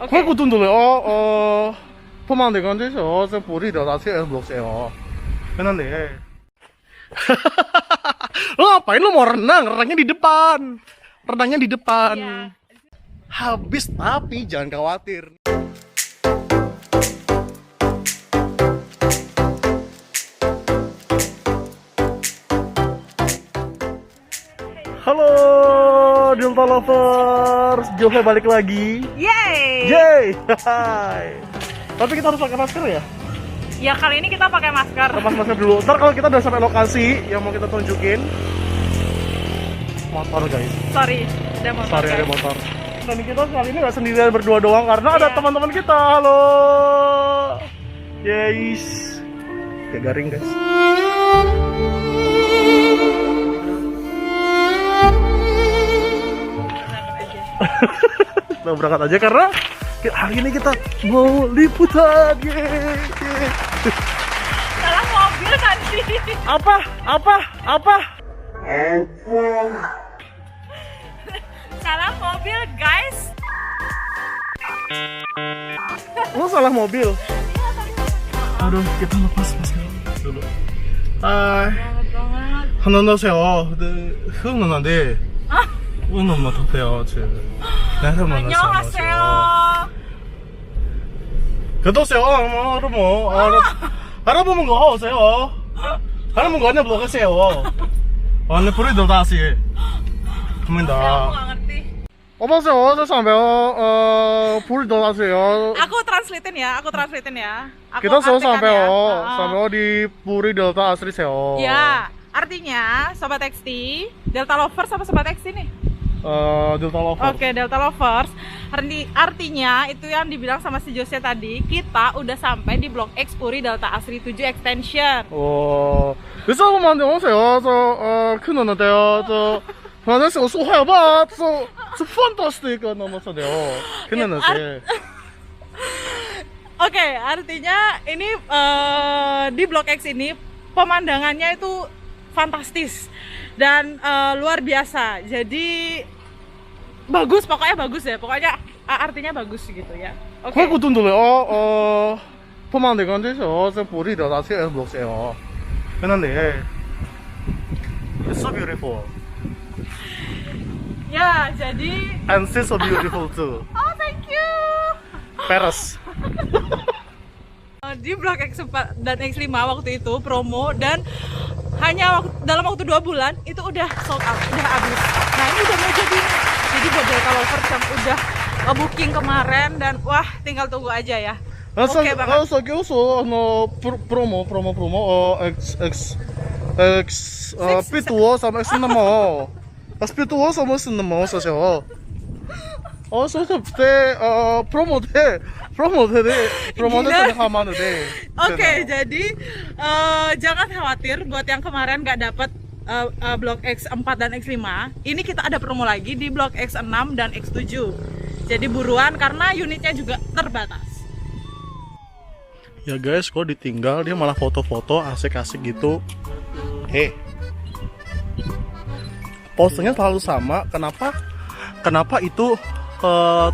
快그 돈 돌려. 포만 내가 앉아서 저 볼이 나세요 blokse요. Kenapa? Oh, ngapain lu mau renang? Renangnya di depan. Renangnya di depan. Iya. Habis tapi jangan khawatir. Halo Delta Lovers, Jove balik lagi. Yeay! Yeay. Hai. Tapi kita harus pakai masker ya? Ya kali ini kita pakai masker. Lepas masker dulu. Ntar kalau kita udah sampai lokasi yang mau kita tunjukin, motor guys. Sorry, ada motor. Sorry guys. ada motor. Dan kita kali ini nggak sendirian berdua doang karena ada Iya. teman-teman kita. Halo. Yes. Kayak garing guys. Kita berangkat aja karena hari ini kita mau liputan. Yeay. Salah mobil nanti. Apa? Salah mobil guys. Lo salah mobil. Aduh, kita lepas masker dulu. Hai. 안녕하세요. 네, 흥 누나인데. 응 엄마 더세요 지금. 네, 안녕하세요. 그도세요. 뭐 알아보면 거 오세요. 알아보면 거 아니야 먹으세요. 오늘 불이 더 다시. Aku 갑니다. nggak ngerti. 어서오세요. 저 sambil 불이 더 다시요. Aku translatein ya. Aku Kita artikan sampai ya. sampai di Puri Delta Asri Seo. Ya, artinya Sobat XT, Delta Lovers apa Sobat XT nih? Delta Lovers. Oke, Delta Lovers. Artinya itu yang dibilang sama si Jose tadi, kita udah sampai di Blok X Puri Delta Asri 7 Extension. 그래서 한번 오세요. 큰 누나인데요. 반드시 소화해 봐. 저 판타스틱 넘어서요. 큰 누나인데. Oke, artinya ini di Blok X ini pemandangannya itu fantastis dan luar biasa. Jadi bagus, pokoknya bagus ya. Pokoknya artinya bagus gitu ya. Oke.快돈 돌려. 포만 내가 앉아서 저 볼이 나세요 blokse요. Kenapa? It's so beautiful. Ya, jadi And she's so beautiful too. oh thank you. Paris. Di Blok X4 dan X5 waktu itu promo dan hanya dalam waktu 2 bulan itu udah sold out, udah habis. Nah ini udah mau jadi buat Delta Lovers yang udah booking kemarin dan wah tinggal tunggu aja ya. Oke banget. 사기어서 프로모 X P2 sama X 넘어. P2 sama X 넘어 사셔. 소소 때 프로모 때 하면 돼. Oke, jadi jangan khawatir buat yang kemarin nggak dapat Blok X4 dan X5. Ini kita ada promo lagi di Blok X6 dan X7. Jadi buruan karena unitnya juga terbatas. Ya guys, kok ditinggal dia malah foto-foto asik-asik gitu. Posenya selalu sama. Kenapa itu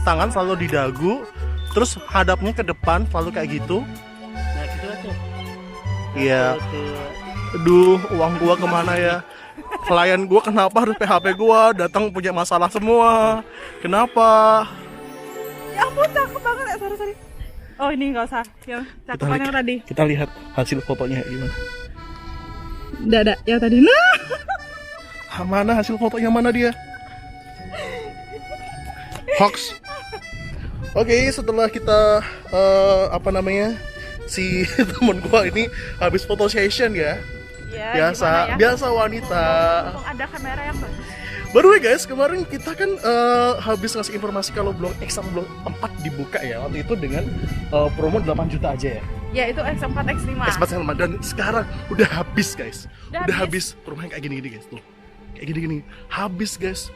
tangan selalu di dagu, terus hadapnya ke depan selalu kayak gitu? Nah gitu aja. Iya. Aduh, uang gua kemana ya? Klien gua kenapa harus PHP gua datang punya masalah semua? Kenapa? Ya ampun, cakep banget ya, sorry. Oh ini nggak usah, yang cakepan yang tadi. Kita lihat hasil fotonya gimana. Ada yang tadi. Nah, Mana hasil fotonya, mana dia? Hoax. Oke, setelah kita si temen gua ini habis foto session ya. ya, gimana ya? Biasa wanita. Untung ada kamera yang bagus. By the way guys, kemarin kita kan habis ngasih informasi kalau Blok X sama Blok 4 dibuka ya. Waktu itu dengan promo 8 juta aja ya. Ya itu X4, X5. X4 sama dan sekarang udah habis guys. Udah Habis. Rumahnya kayak gini-gini guys tuh. Kayak gini-gini. Habis guys.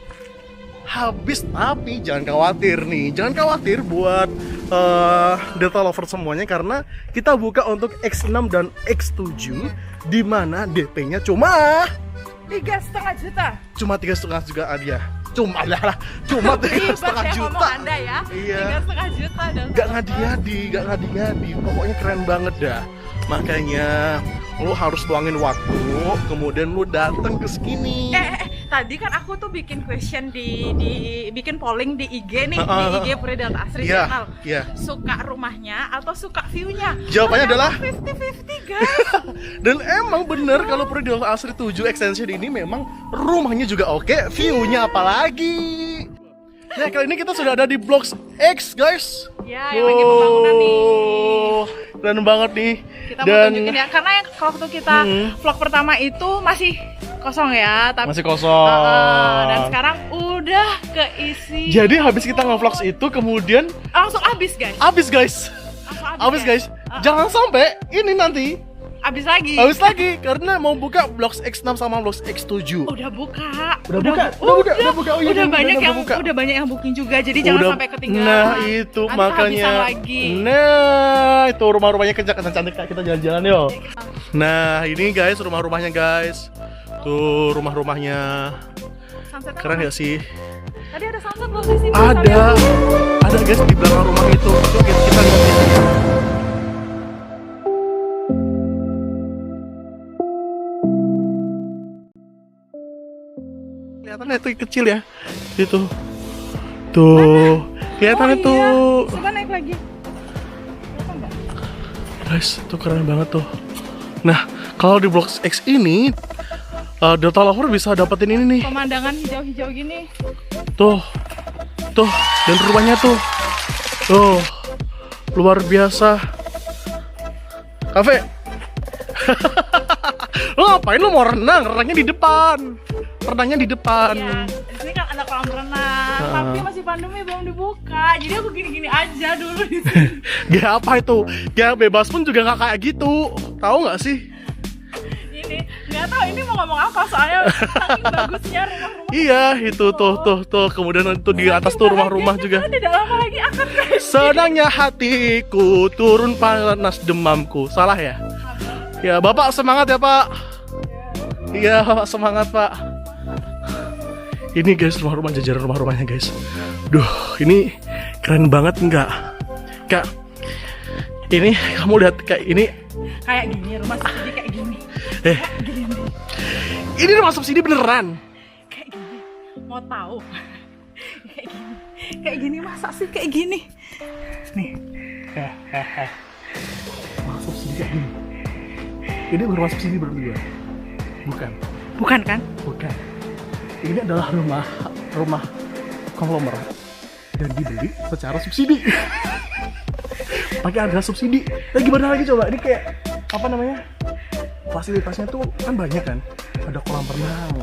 Habis tapi jangan khawatir buat Delta Lover semuanya karena kita buka untuk X6 dan X7 di mana DP-nya cuma 3,5 juta. Cuma 3,5 juta aja. cuma Ribet setengah ya juta. ngomong Anda ya. Iya. 3,5 juta dong. Gak ngadi-ngadi, pokoknya keren banget dah. Makanya lu harus luangin waktu, kemudian lu dateng ke sini. Tadi kan aku tuh bikin question di bikin polling di IG nih, di IG Puri Delta Asri Iya, channel. iya. Suka rumahnya atau suka view-nya? Jawabannya adalah 50-50 guys. Dan emang bener kalau Puri Delta Asri 7 extension ini memang rumahnya juga oke, view-nya apalagi. Nah, kali ini kita sudah ada di Blok X, guys. Ya, yang lagi pembangunan nih. Keren banget nih. Kita mau tunjukin ya, karena yang waktu kita vlog pertama itu masih kosong ya, tapi masih kosong. dan sekarang udah keisi. Jadi habis kita nge-vlogs itu kemudian langsung habis guys. habis guys. Langsung Habis guys. Jangan sampai ini nanti habis lagi. habis lagi karena mau buka Blok X6 sama Blok X7. Udah buka. Udah buka. Oh, iya, udah bener, banyak udah yang buka. udah banyak yang booking juga. Jadi jangan sampai ketinggalan. Nah, itu Nanti makanya. kehabisan lagi. Nah, itu rumah-rumahnya cantik Kak. Kita jalan-jalan yuk. Nah, ini guys rumah-rumahnya guys. Tuh rumah-rumahnya. Sunsetnya Keren mana? gak sih? Tadi ada sunset belum di sini? Ada guys di belakang rumah itu. Coba kita lihat. Kelihatannya itu kecil ya. Itu. Tuh. Kelihatannya tuh. Coba naik lagi. Kelihatan nggak? Guys, itu keren banget tuh. Nah, kalau di Blok X ini Delta Lover bisa dapetin ini nih. Pemandangan hijau-hijau gini. Tuh. Dan rumahnya tuh. Tuh. Luar biasa. Kafe. Lo ngapain lo mau renang? Renangnya di depan. Renangnya di depan. Ya, di sini kan ada kolam renang, tapi masih pandemi belum dibuka. Jadi aku gini-gini aja dulu di sini. Gak apa itu. Gak bebas pun juga nggak kayak gitu. Tahu nggak sih? Ini nggak tahu ini mau ngomong apa soalnya saking bagusnya rumah-rumah. Iya, itu tuh. Kemudian itu di atas tuh rumah-rumah juga. Tidak lama lagi akan guys. Senangnya hatiku turun panas demamku. Salah ya? Ya, Bapak semangat ya, Pak. Iya, Bapak semangat, Pak. Ini guys, rumah-rumah jajaran rumah-rumahnya, guys. Duh, ini keren banget enggak? Kak, ini kamu lihat kayak ini. Kayak gini rumah subsidi kayak gini. Ini rumah subsidi beneran. Kayak gini. Mau tahu? Kayak gini masa sih kayak gini? Nih. Rumah subsidi kayak gini. Ini rumah subsidi berdua. Bukan. Bukan kan? Bukan. Ini adalah rumah konglomerat dan dibeli secara subsidi. Pakai harga subsidi. Nah, gimana lagi coba? Ini kayak apa namanya? Fasilitasnya tuh kan banyak kan. Ada kolam renang,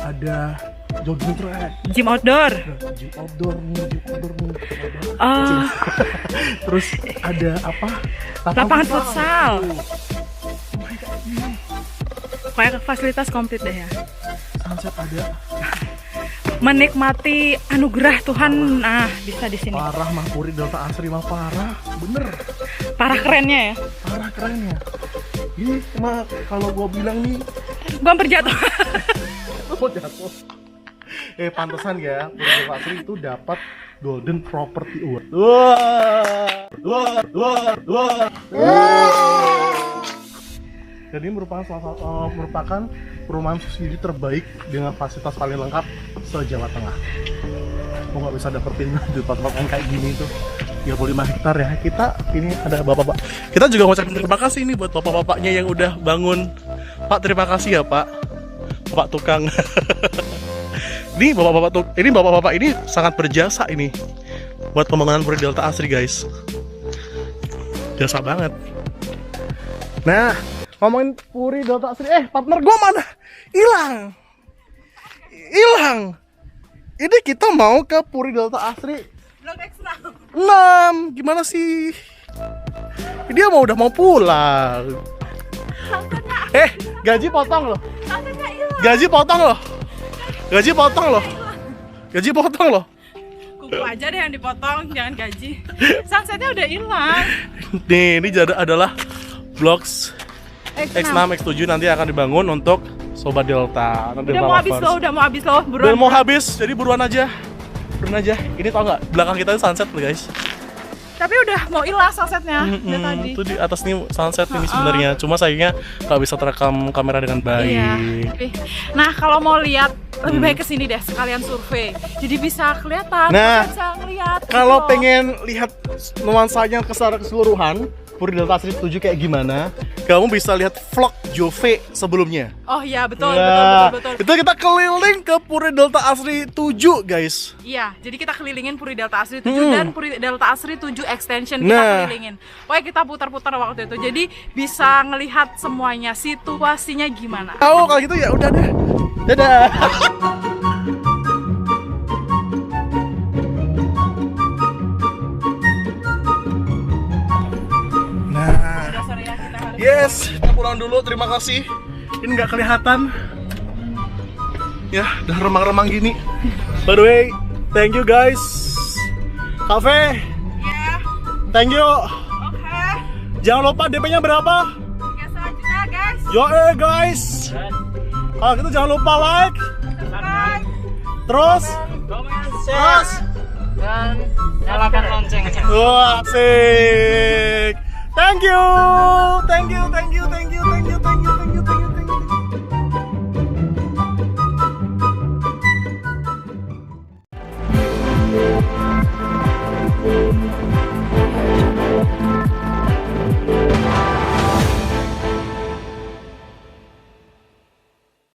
ada jogging track, Gym outdoor. ada gym outdoor nih. Terus ada apa? Lapangan futsal. Kayak fasilitas komplit deh ya. Sunset ada. Menikmati anugerah Tuhan, nah bisa di sini. Parah mah Puri Delta Asri mah parah, bener. Parah kerennya ya. Parah kerennya. Ini mah kalau gua bilang nih, Gua hampir jatuh. mau jatuh. Pantesan ya, Puri Delta Asri itu dapat Golden Property Award. Wah. Jadi merupakan merupakan perumahan subsidi terbaik dengan fasilitas paling lengkap se-Jawa Tengah. Kok nggak bisa dapetin di tempat-tempat yang kayak gini tuh 35 hektar ya. Kita ini ada bapak-bapak. Kita juga ngucapin terima kasih nih buat bapak-bapaknya yang udah bangun. Pak, terima kasih ya Pak. Bapak tukang. Ini bapak-bapak ini sangat berjasa ini buat pembangunan Puri Delta Asri guys. Jasa banget. Nah, ngomongin Puri Delta Asri, partner gua mana? Hilang. Ini kita mau ke Puri Delta Asri Blok X6. 6. Gimana sih? Dia udah mau pulang. Gaji potong loh. Gaji potong loh. Kuku aja deh yang dipotong, jangan gaji. Sunsetnya udah hilang. Nih, ini adalah Blok X6, X7 nanti akan dibangun untuk Sobat Delta. Udah mau habis loh, buruan. Udah mau habis, jadi buruan aja. Ini tau nggak? Belakang kita itu sunset loh guys. Tapi udah mau hilang sunsetnya dari tadi. Itu di atas nih sunset ini sebenarnya. Cuma sayangnya nggak bisa terekam kamera dengan baik. Iya. Nah kalau mau lihat lebih baik kesini deh sekalian survei. Jadi bisa kelihatan. Nah, bisa ngeliat. Kalau pengen lihat nuansanya secara keseluruhan, Puri Delta Asri 7 kayak gimana, kamu bisa lihat vlog Jove sebelumnya. Oh iya betul. Itu kita keliling ke Puri Delta Asri 7 guys. Iya, jadi kita kelilingin Puri Delta Asri 7 dan Puri Delta Asri 7 Extension kita kelilingin. Pokoknya kita putar-putar waktu itu. Jadi bisa ngelihat semuanya, situasinya gimana. Tahu kalau gitu ya udah deh. Dadah. Yes, kita pulang dulu. Terima kasih. Ini nggak kelihatan. Ya, udah remang-remang gini. By the way, thank you guys. Cafe. Iya. Thank you. Oke. Jangan lupa DP-nya berapa? 3,5 juta guys. Yo guys. Kalau gitu jangan lupa like. Subscribe. Terus. Terus. Dan nyalakan loncengnya. Wah, asik. Thank you.